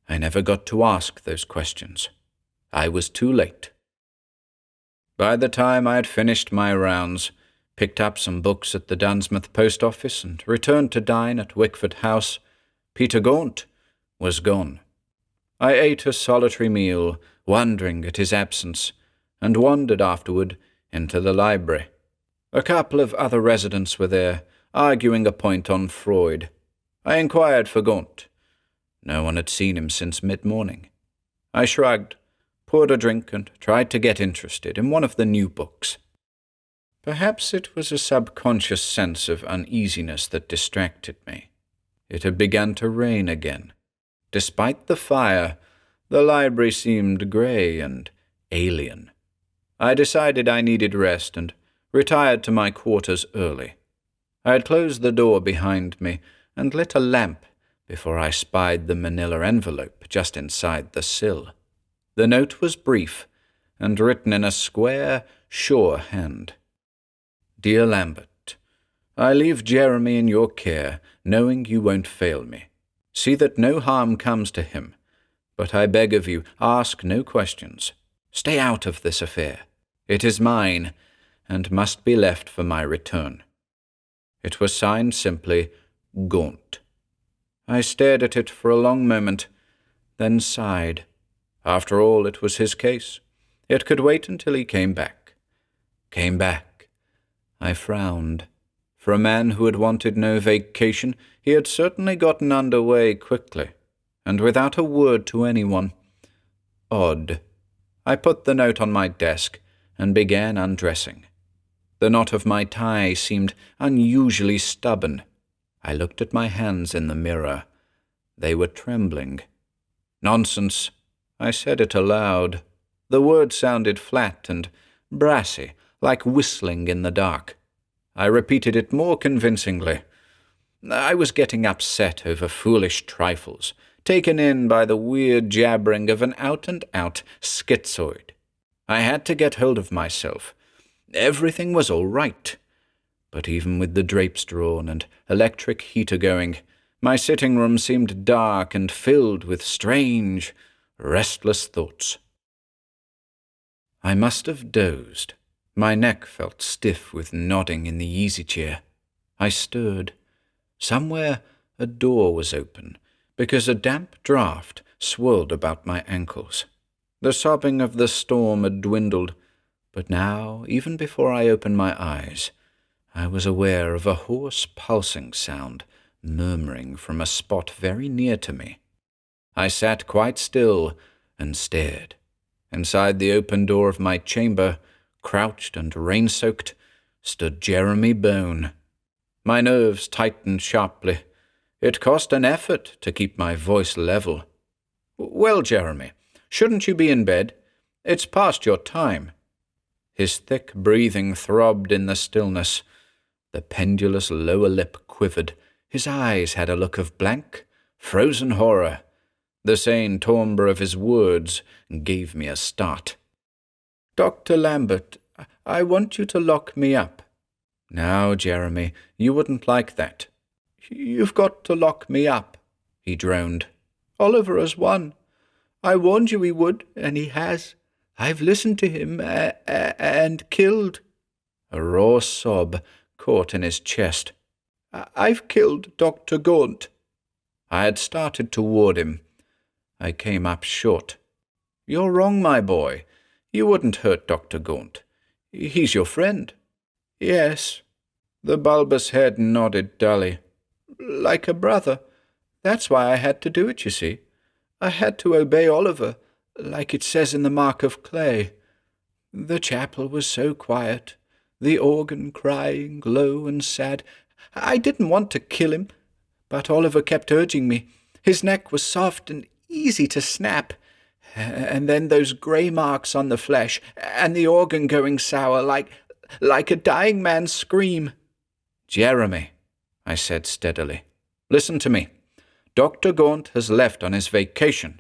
I never got to ask those questions. I was too late. By the time I had finished my rounds, picked up some books at the Dunsmouth post office, and returned to dine at Wickford House, Peter Gaunt was gone. I ate a solitary meal, wondering at his absence, and wandered afterward into the library. A couple of other residents were there, arguing a point on Freud. I inquired for Gaunt. No one had seen him since mid-morning. I shrugged, poured a drink, and tried to get interested in one of the new books. Perhaps it was a subconscious sense of uneasiness that distracted me. It had begun to rain again. Despite the fire, the library seemed grey and alien. I decided I needed rest and retired to my quarters early. I had closed the door behind me and lit a lamp before I spied the manila envelope just inside the sill. The note was brief and written in a square, sure hand. Dear Lambert, I leave Jeremy in your care, knowing you won't fail me. See that no harm comes to him, but I beg of you, ask no questions. Stay out of this affair. It is mine, and must be left for my return. It was signed simply, Gaunt. I stared at it for a long moment, then sighed. After all, it was his case. It could wait until he came back. Came back. I frowned. For a man who had wanted no vacation, he had certainly gotten under way quickly, and without a word to anyone. Odd. I put the note on my desk and began undressing. The knot of my tie seemed unusually stubborn. I looked at my hands in the mirror. They were trembling. Nonsense. I said it aloud. The word sounded flat and brassy, like whistling in the dark. I repeated it more convincingly. I was getting upset over foolish trifles, taken in by the weird jabbering of an out-and-out schizoid. I had to get hold of myself. Everything was all right. But even with the drapes drawn and electric heater going, my sitting room seemed dark and filled with strange, restless thoughts. I must have dozed. My neck felt stiff with nodding in the easy-chair. I stirred. Somewhere a door was open, because a damp draught swirled about my ankles. The sobbing of the storm had dwindled, but now, even before I opened my eyes, I was aware of a hoarse pulsing sound murmuring from a spot very near to me. I sat quite still and stared. Inside the open door of my chamber, crouched and rain-soaked, stood Jeremy Bone. My nerves tightened sharply. It cost an effort to keep my voice level. "Well, Jeremy, shouldn't you be in bed? It's past your time." His thick breathing throbbed in the stillness. The pendulous lower lip quivered. His eyes had a look of blank, frozen horror. The sane timbre of his words gave me a start. "Dr. Lambert, I want you to lock me up." "Now, Jeremy, you wouldn't like that." "You've got to lock me up," he droned. "Oliver has won. I warned you he would, and he has. I've listened to him and killed." A raw sob caught in his chest. "I've killed Dr. Gaunt." I had started toward him. I came up short. "You're wrong, my boy. You wouldn't hurt Dr. Gaunt. He's your friend." "Yes." The bulbous head nodded dully. "Like a brother. That's why I had to do it, you see. I had to obey Oliver, like it says in the Mark of Clay. The chapel was so quiet, the organ crying low and sad. I didn't want to kill him, but Oliver kept urging me. His neck was soft and easy to snap. And then those grey marks on the flesh, and the organ going sour like a dying man's scream." "Jeremy," I said steadily, "listen to me. Dr. Gaunt has left on his vacation.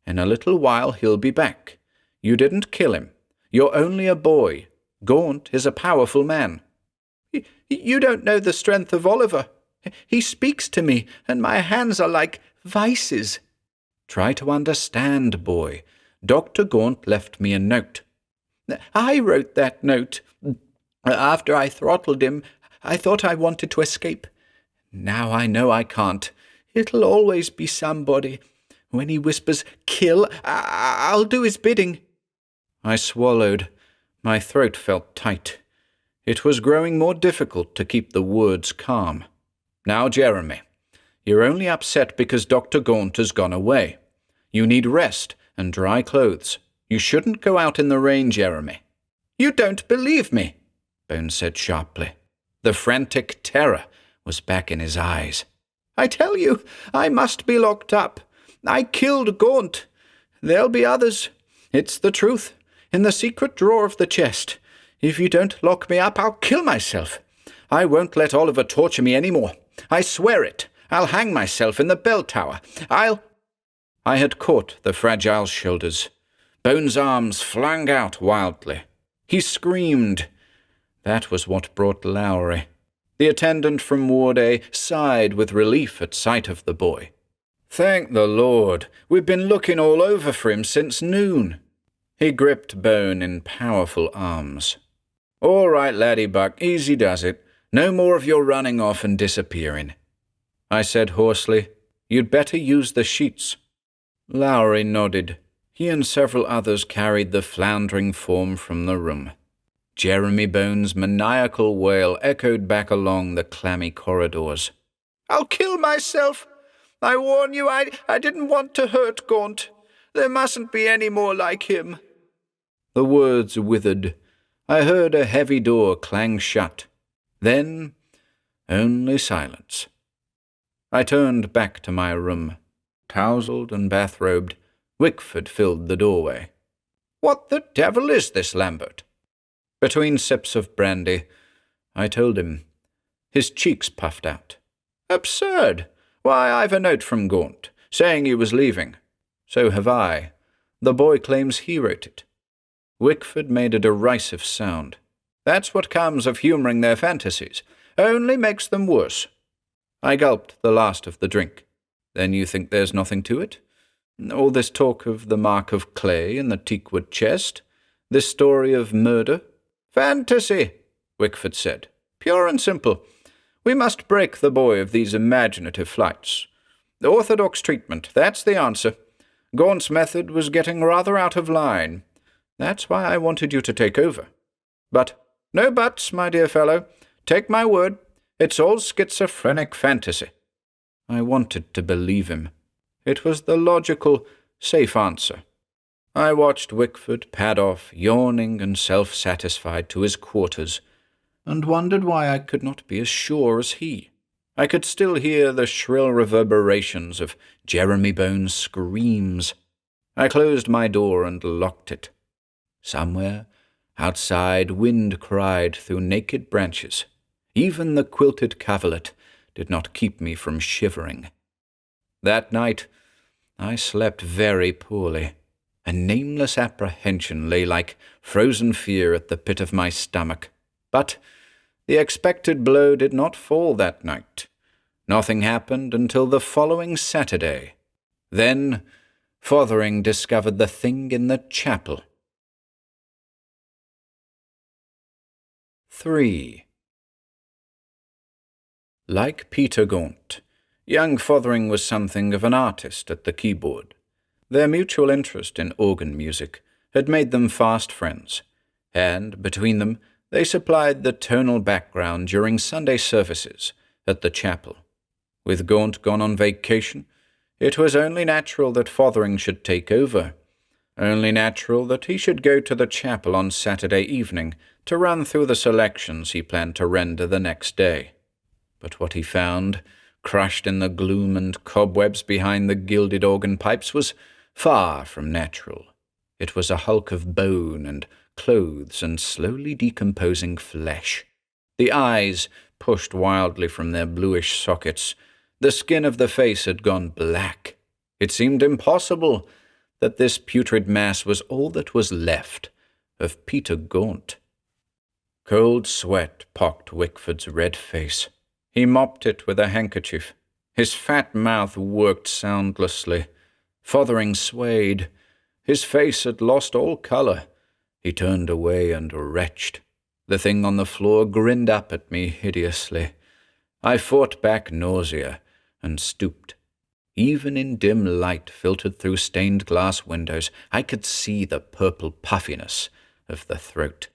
In a little while he'll be back. You didn't kill him. You're only a boy. Gaunt is a powerful man." You don't know the strength of Oliver. He speaks to me, and my hands are like vices." "Try to understand, boy. Dr. Gaunt left me a note." "I wrote that note. After I throttled him, I thought I wanted to escape. Now I know I can't. It'll always be somebody. When he whispers, 'Kill,' I'll do his bidding." I swallowed. My throat felt tight. It was growing more difficult to keep the words calm. "Now, Jeremy, you're only upset because Dr. Gaunt has gone away. You need rest and dry clothes. You shouldn't go out in the rain, Jeremy." "You don't believe me," Bones said sharply. The frantic terror was back in his eyes. "I tell you, I must be locked up. I killed Gaunt. There'll be others. It's the truth. In the secret drawer of the chest. If you don't lock me up, I'll kill myself. I won't let Oliver torture me any more. I swear it. I'll hang myself in the bell tower. I had caught the fragile shoulders. Bones' arms flung out wildly. He screamed. That was what brought Lowry. The attendant from Ward A sighed with relief at sight of the boy. "Thank the Lord. We've been looking all over for him since noon." He gripped Bone in powerful arms. "All right, laddie buck, easy does it. No more of your running off and disappearing." I said hoarsely, "You'd better use the sheets." Lowry nodded. He and several others carried the floundering form from the room. Jeremy Bones' maniacal wail echoed back along the clammy corridors. "I'll kill myself. I warn you, I didn't want to hurt Gaunt. There mustn't be any more like him." The words withered. I heard a heavy door clang shut. Then only silence. I turned back to my room. Tousled and bathrobed, Wickford filled the doorway. "What the devil is this, Lambert?" Between sips of brandy, I told him. His cheeks puffed out. "Absurd! Why, I've a note from Gaunt, saying he was leaving. So have I. The boy claims he wrote it." Wickford made a derisive sound. "That's what comes of humouring their fantasies. Only makes them worse." I gulped the last of the drink. "Then you think there's nothing to it? All this talk of the mark of clay in the teakwood chest? This story of murder?" "Fantasy," Wickford said. "Pure and simple. We must break the boy of these imaginative flights. Orthodox treatment, that's the answer. Gaunt's method was getting rather out of line. That's why I wanted you to take over. But no buts, my dear fellow. Take my word, it's all schizophrenic fantasy." I wanted to believe him. It was the logical, safe answer. I watched Wickford pad off, yawning and self-satisfied, to his quarters, and wondered why I could not be as sure as he. I could still hear the shrill reverberations of Jeremy Bones' screams. I closed my door and locked it. Somewhere outside, wind cried through naked branches. Even the quilted coverlet did not keep me from shivering. That night I slept very poorly. A nameless apprehension lay like frozen fear at the pit of my stomach. But the expected blow did not fall that night. Nothing happened until the following Saturday. Then Fothering discovered the thing in the chapel. 3. Like Peter Gaunt, young Fothering was something of an artist at the keyboard. Their mutual interest in organ music had made them fast friends, and between them they supplied the tonal background during Sunday services at the chapel. With Gaunt gone on vacation, it was only natural that Fothering should take over. Only natural that he should go to the chapel on Saturday evening to run through the selections he planned to render the next day. But what he found, crushed in the gloom and cobwebs behind the gilded organ pipes, was far from natural. It was a hulk of bone and clothes and slowly decomposing flesh. The eyes pushed wildly from their bluish sockets. The skin of the face had gone black. It seemed impossible that this putrid mass was all that was left of Peter Gaunt. Cold sweat pocked Wickford's red face. He mopped it with a handkerchief. His fat mouth worked soundlessly. Fothering swayed. His face had lost all colour. He turned away and retched. The thing on the floor grinned up at me hideously. I fought back nausea and stooped. Even in dim light filtered through stained glass windows, I could see the purple puffiness of the throat.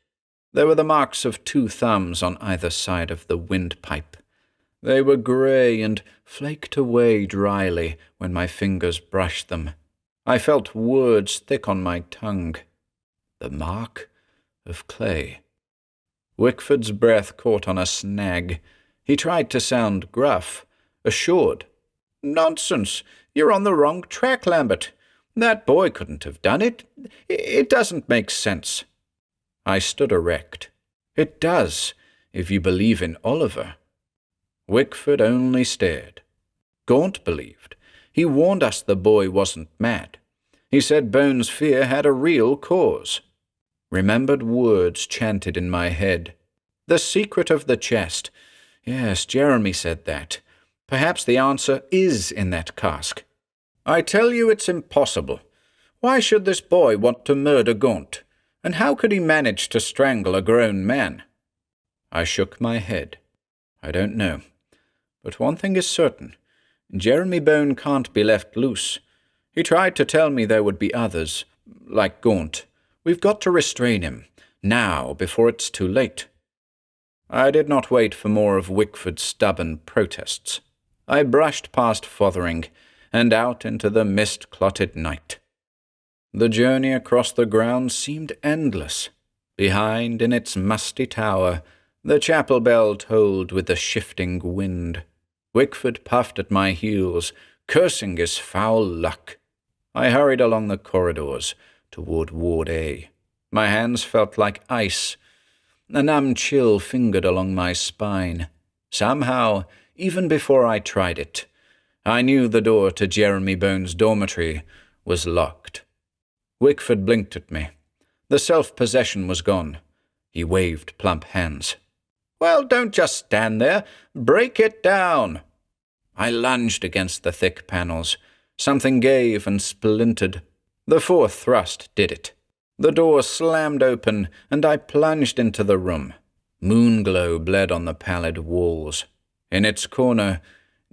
There were the marks of 2 thumbs on either side of the windpipe. They were grey and flaked away dryly when my fingers brushed them. I felt words thick on my tongue. The mark of clay. Wickford's breath caught on a snag. He tried to sound gruff, assured. "Nonsense! You're on the wrong track, Lambert. That boy couldn't have done it. It doesn't make sense." I stood erect. "It does, if you believe in Oliver." Wickford only stared. Gaunt believed. He warned us the boy wasn't mad. He said Bones' fear had a real cause. Remembered words chanted in my head. The secret of the chest. Yes, Jeremy said that. Perhaps the answer is in that cask. "I tell you it's impossible. Why should this boy want to murder Gaunt? And how could he manage to strangle a grown man?" I shook my head. "I don't know. But one thing is certain. Jeremy Bone can't be left loose. He tried to tell me there would be others, like Gaunt. We've got to restrain him, now, before it's too late." I did not wait for more of Wickford's stubborn protests. I brushed past Fothering and out into the mist-clotted night. The journey across the grounds seemed endless. Behind, in its musty tower, the chapel bell tolled with the shifting wind. Wickford puffed at my heels, cursing his foul luck. I hurried along the corridors toward Ward A. My hands felt like ice. A numb chill fingered along my spine. Somehow, even before I tried it, I knew the door to Jeremy Bones' dormitory was locked. Wickford blinked at me. The self-possession was gone. He waved plump hands. "Well, don't just stand there. Break it down." I lunged against the thick panels. Something gave and splintered. The 4th thrust did it. The door slammed open, and I plunged into the room. Moonglow bled on the pallid walls. In its corner,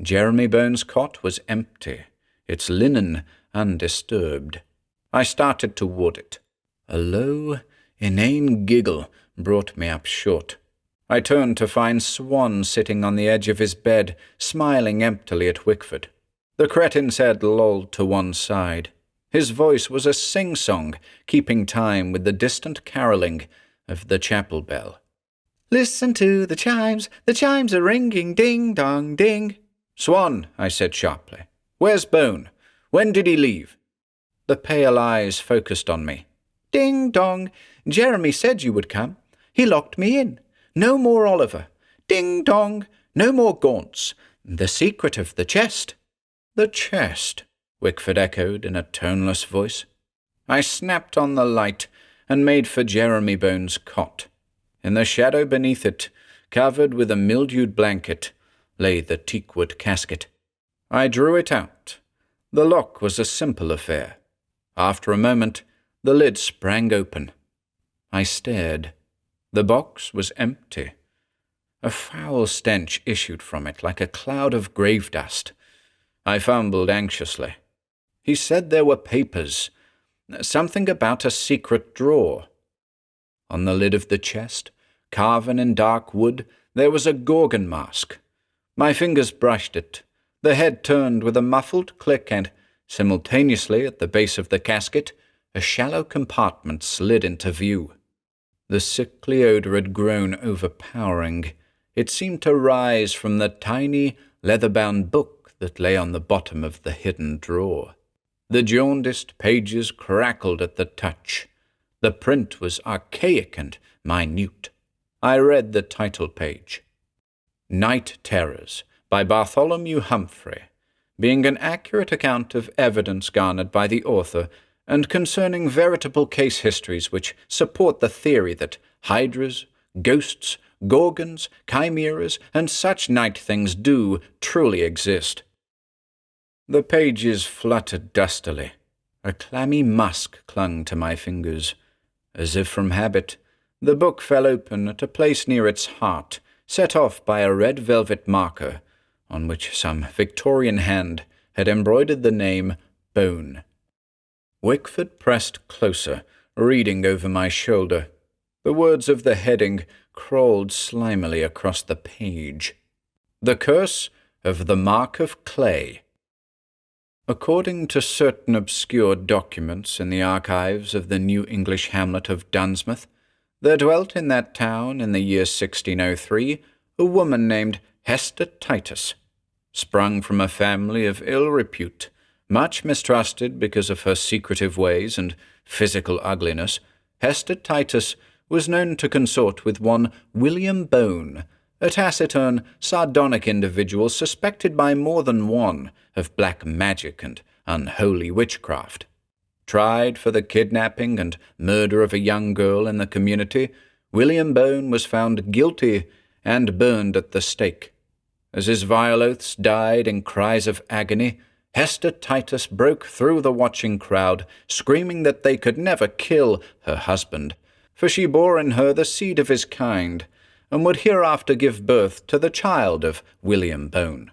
Jeremy Bones' cot was empty, its linen undisturbed. I started toward it. A low, inane giggle brought me up short. I turned to find Swan sitting on the edge of his bed, smiling emptily at Wickford. The cretin's head lolled to one side. His voice was a sing-song, keeping time with the distant caroling of the chapel bell. "Listen to the chimes are ringing, ding-dong, ding." "Swan," I said sharply, "where's Bone? When did he leave?" The pale eyes focused on me. "Ding-dong, Jeremy said you would come. He locked me in. No more Oliver. Ding-dong, no more Gaunts. The secret of the chest." "The chest," Wickford echoed in a toneless voice. I snapped on the light and made for Jeremy Bones' cot. In the shadow beneath it, covered with a mildewed blanket, lay the teakwood casket. I drew it out. The lock was a simple affair. After a moment, the lid sprang open. I stared. The box was empty. A foul stench issued from it like a cloud of grave dust. I fumbled anxiously. He said there were papers, something about a secret drawer. On the lid of the chest, carven in dark wood, there was a Gorgon mask. My fingers brushed it. The head turned with a muffled click and, simultaneously at the base of the casket, a shallow compartment slid into view. The sickly odor had grown overpowering. It seemed to rise from the tiny, leather-bound book that lay on the bottom of the hidden drawer. The jaundiced pages crackled at the touch. The print was archaic and minute. I read the title page. Night Terrors, by Bartholomew Humphrey, being an accurate account of evidence garnered by the author and concerning veritable case histories which support the theory that hydras, ghosts, gorgons, chimeras, and such night things do truly exist. The pages fluttered dustily. A clammy musk clung to my fingers. As if from habit, the book fell open at a place near its heart, set off by a red velvet marker, on which some Victorian hand had embroidered the name Bone. Wickford pressed closer, reading over my shoulder. The words of the heading crawled slimily across the page. The Curse of the Mark of Clay. According to certain obscure documents in the archives of the New English hamlet of Dunsmouth, there dwelt in that town in the year 1603 a woman named Hester Titus. Sprung from a family of ill repute, much mistrusted because of her secretive ways and physical ugliness, Hester Titus was known to consort with one William Bone, a taciturn, sardonic individual suspected by more than one of black magic and unholy witchcraft. Tried for the kidnapping and murder of a young girl in the community, William Bone was found guilty and burned at the stake. As his vile oaths died in cries of agony, Hester Titus broke through the watching crowd, screaming that they could never kill her husband, for she bore in her the seed of his kind, and would hereafter give birth to the child of William Bone.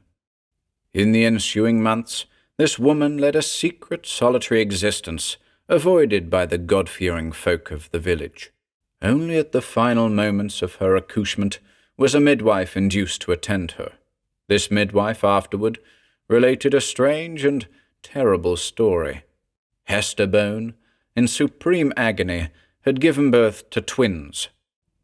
In the ensuing months, this woman led a secret, solitary existence, avoided by the God-fearing folk of the village. Only at the final moments of her accouchement was a midwife induced to attend her. This midwife afterward related a strange and terrible story. Hester Bone, in supreme agony, had given birth to twins.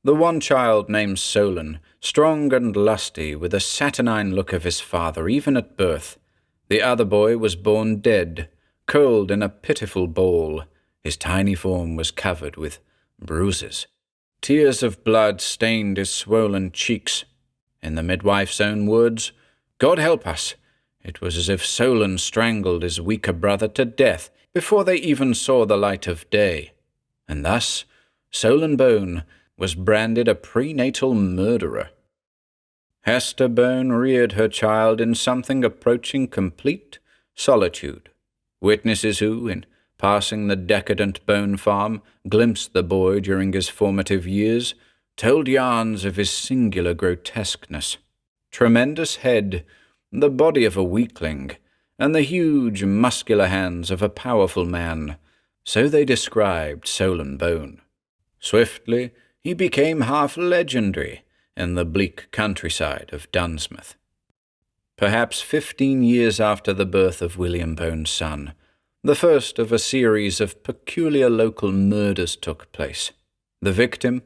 The one child named Solon, strong and lusty, with a saturnine look of his father even at birth. The other boy was born dead, curled in a pitiful ball. His tiny form was covered with bruises. Tears of blood stained his swollen cheeks. In the midwife's own words, "God help us, it was as if Solon strangled his weaker brother to death before they even saw the light of day." And thus Solon Bone was branded a prenatal murderer. Hester Bone reared her child in something approaching complete solitude. Witnesses who, in passing the decadent Bone farm, glimpsed the boy during his formative years, told yarns of his singular grotesqueness. Tremendous head, the body of a weakling, and the huge, muscular hands of a powerful man. So they described Solon Bone. Swiftly, he became half legendary in the bleak countryside of Dunsmouth. Perhaps 15 years after the birth of William Bone's son, the first of a series of peculiar local murders took place. The victim,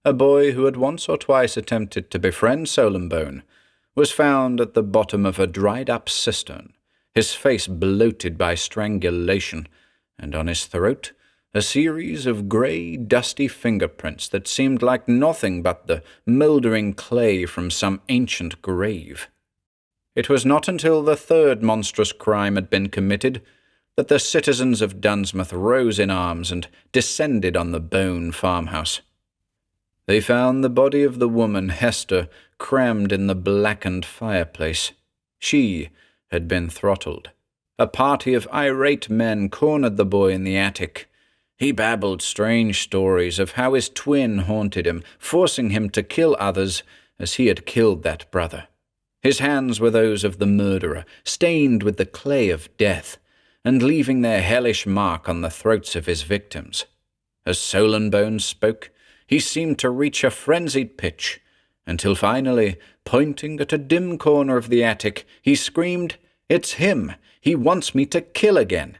a boy who had once or twice attempted to befriend Solon Bone, was found at the bottom of a dried-up cistern, his face bloated by strangulation, and on his throat a series of grey, dusty fingerprints that seemed like nothing but the mouldering clay from some ancient grave. It was not until the third monstrous crime had been committed that the citizens of Dunsmouth rose in arms and descended on the Bone farmhouse. They found the body of the woman, Hester, crammed in the blackened fireplace. She had been throttled. A party of irate men cornered the boy in the attic. He babbled strange stories of how his twin haunted him, forcing him to kill others as he had killed that brother. His hands were those of the murderer, stained with the clay of death, and leaving their hellish mark on the throats of his victims. As Solon Bone spoke, he seemed to reach a frenzied pitch, until finally, pointing at a dim corner of the attic, he screamed, "It's him! He wants me to kill again!"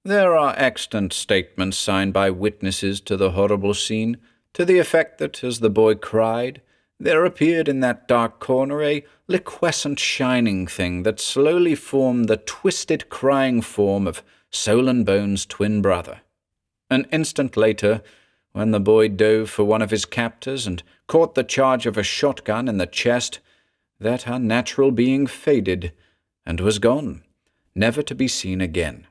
There are extant statements signed by witnesses to the horrible scene, to the effect that, as the boy cried, there appeared in that dark corner a liquescent shining thing that slowly formed the twisted crying form of Solon Bone's twin brother. An instant later, when the boy dove for one of his captors and caught the charge of a shotgun in the chest, that unnatural being faded and was gone, never to be seen again.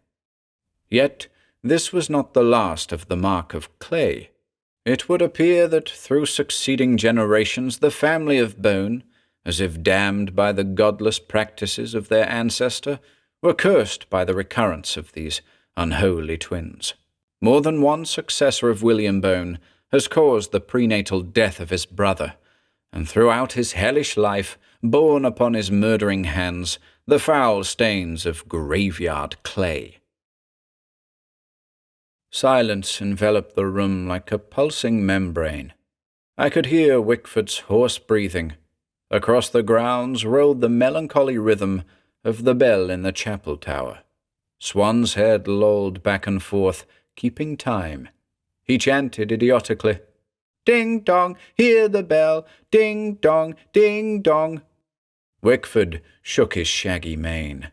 Yet this was not the last of the mark of clay. It would appear that through succeeding generations the family of bone, as if damned by the godless practices of their ancestor, were cursed by the recurrence of these unholy twins. More than one successor of William Bone has caused the prenatal death of his brother, and throughout his hellish life, borne upon his murdering hands, the foul stains of graveyard clay. Silence enveloped the room like a pulsing membrane. I could hear Wickford's hoarse breathing. Across the grounds rolled the melancholy rhythm of the bell in the chapel tower. Swan's head lolled back and forth, keeping time. He chanted idiotically, "Ding dong, hear the bell, ding dong, ding dong." Wickford shook his shaggy mane.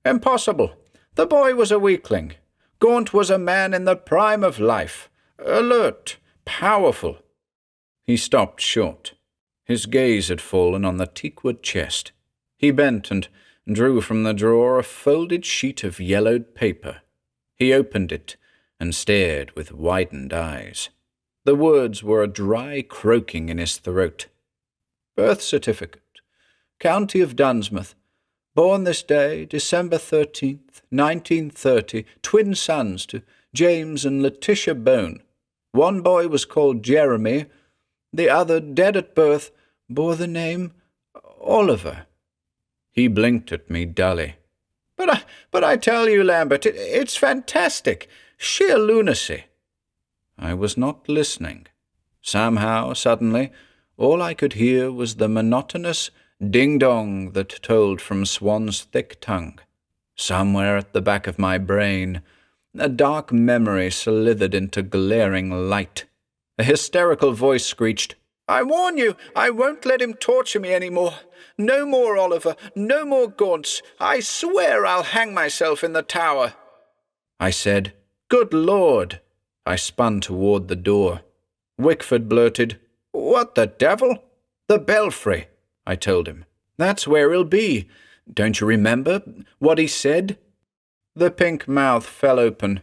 "Impossible. The boy was a weakling. Gaunt was a man in the prime of life, alert, powerful." He stopped short. His gaze had fallen on the teakwood chest. He bent and drew from the drawer a folded sheet of yellowed paper. He opened it and stared with widened eyes. The words were a dry croaking in his throat. "Birth certificate. County of Dunsmouth. Born this day, December 13th, 1930, twin sons to James and Letitia Bone. One boy was called Jeremy. The other, dead at birth, bore the name Oliver." He blinked at me dully. But I tell you, Lambert, it's fantastic. Sheer lunacy." I was not listening. Somehow, suddenly, all I could hear was the monotonous ding-dong that told from Swan's thick tongue. Somewhere at the back of my brain, a dark memory slithered into glaring light. A hysterical voice screeched, "I warn you, I won't let him torture me any more. No more Oliver, no more Gaunts. I swear I'll hang myself in the tower." I said, "Good Lord." I spun toward the door. Wickford blurted, "What the devil?" "The belfry," I told him. "That's where he'll be. Don't you remember what he said?" The pink mouth fell open.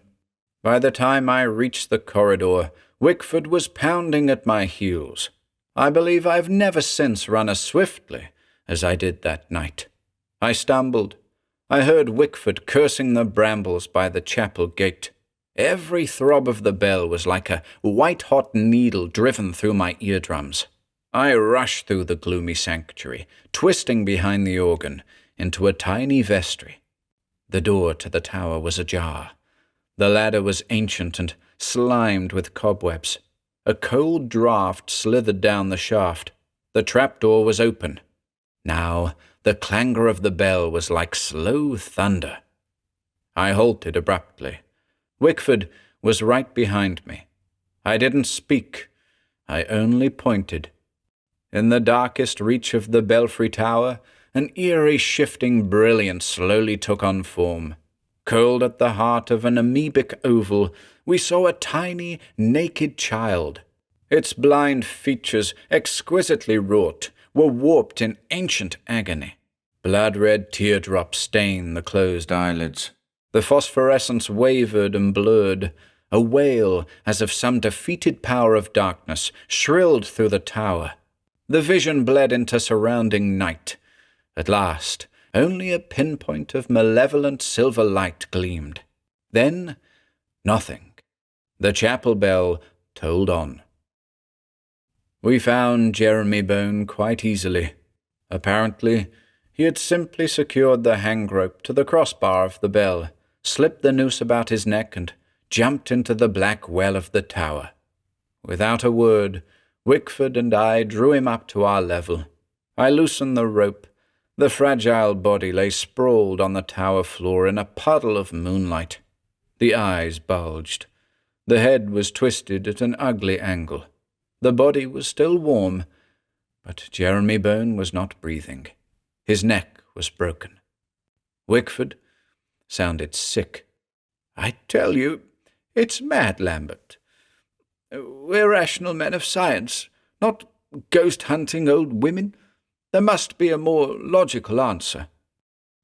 By the time I reached the corridor, Wickford was pounding at my heels. I believe I've never since run as swiftly as I did that night. I stumbled. I heard Wickford cursing the brambles by the chapel gate. Every throb of the bell was like a white-hot needle driven through my eardrums. I rushed through the gloomy sanctuary, twisting behind the organ, into a tiny vestry. The door to the tower was ajar. The ladder was ancient and slimed with cobwebs. A cold draught slithered down the shaft. The trapdoor was open. Now the clangor of the bell was like slow thunder. I halted abruptly. Wickford was right behind me. I didn't speak. I only pointed. In the darkest reach of the belfry tower, an eerie shifting brilliance slowly took on form. Curled at the heart of an amoebic oval, we saw a tiny, naked child. Its blind features, exquisitely wrought, were warped in ancient agony. Blood-red teardrops stained the closed eyelids. The phosphorescence wavered and blurred. A wail, as of some defeated power of darkness, shrilled through the tower. The vision bled into surrounding night. At last, only a pinpoint of malevolent silver light gleamed. Then, nothing. The chapel bell tolled on. We found Jeremy Bone quite easily. Apparently, he had simply secured the hang-rope to the crossbar of the bell, slipped the noose about his neck, and jumped into the black well of the tower. Without a word, Wickford and I drew him up to our level. I loosened the rope. The fragile body lay sprawled on the tower floor in a puddle of moonlight. The eyes bulged. The head was twisted at an ugly angle. The body was still warm, but Jeremy Bone was not breathing. His neck was broken. Wickford sounded sick. "I tell you, it's mad, Lambert. We're rational men of science, not ghost-hunting old women. There must be a more logical answer."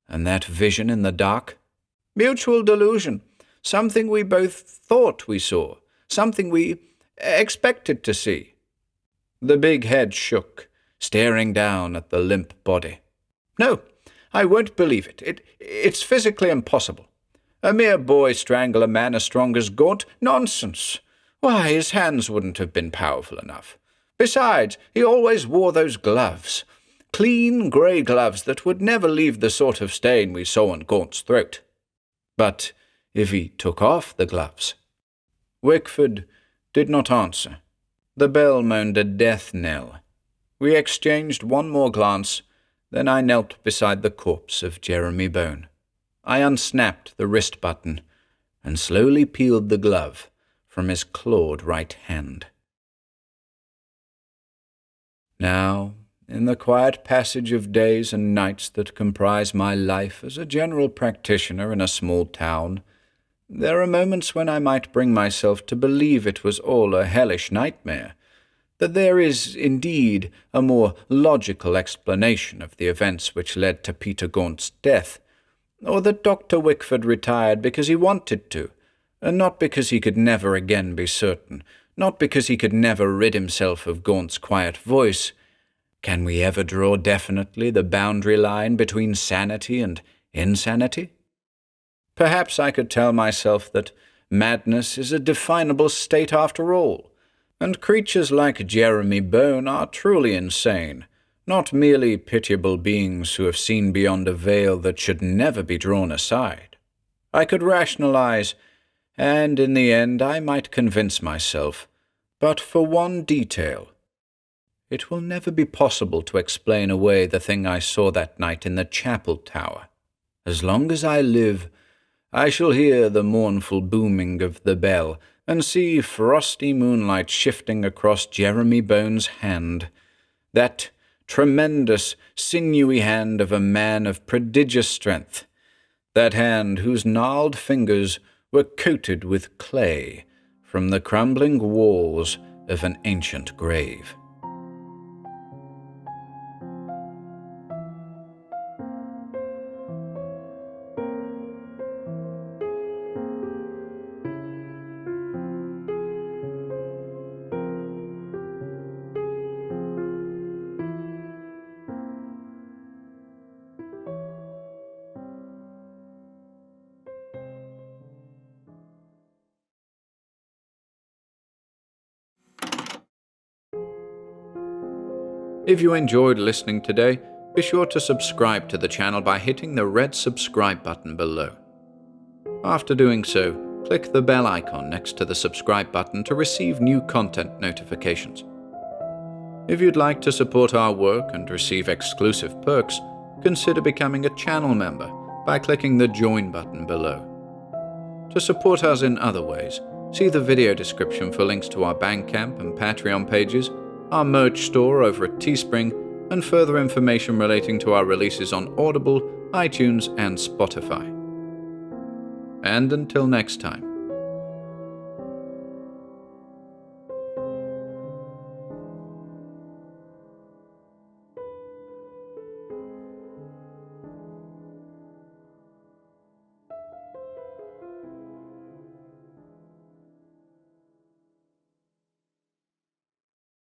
"And that vision in the dark?" "Mutual delusion. something we both thought we saw, something we expected to see." The big head shook, staring down at the limp body. "No, I won't believe it. It's physically impossible. A mere boy strangle a man as strong as Gaunt? Nonsense. Why, his hands wouldn't have been powerful enough. Besides, he always wore those gloves. Clean grey gloves that would never leave the sort of stain we saw on Gaunt's throat. But if he took off the gloves—" Wickford did not answer. The bell moaned a death knell. We exchanged one more glance, then I knelt beside the corpse of Jeremy Bone. I unsnapped the wrist button and slowly peeled the glove from his clawed right hand. Now, in the quiet passage of days and nights that comprise my life as a general practitioner in a small town, there are moments when I might bring myself to believe it was all a hellish nightmare, that there is indeed a more logical explanation of the events which led to Peter Gaunt's death, or that Dr. Wickford retired because he wanted to, and not because he could never again be certain, not because he could never rid himself of Gaunt's quiet voice. Can we ever draw definitely the boundary line between sanity and insanity? Perhaps I could tell myself that madness is a definable state after all, and creatures like Jeremy Bone are truly insane, not merely pitiable beings who have seen beyond a veil that should never be drawn aside. I could rationalize, and in the end I might convince myself, but for one detail. It will never be possible to explain away the thing I saw that night in the chapel tower. As long as I live, I shall hear the mournful booming of the bell and see frosty moonlight shifting across Jeremy Bone's hand, that tremendous, sinewy hand of a man of prodigious strength, that hand whose gnarled fingers were coated with clay from the crumbling walls of an ancient grave. If you enjoyed listening today, be sure to subscribe to the channel by hitting the red subscribe button below. After doing so, click the bell icon next to the subscribe button to receive new content notifications. If you'd like to support our work and receive exclusive perks, consider becoming a channel member by clicking the join button below. To support us in other ways, see the video description for links to our Bandcamp and Patreon pages, our merch store over at Teespring, and further information relating to our releases on Audible, iTunes, and Spotify. And until next time,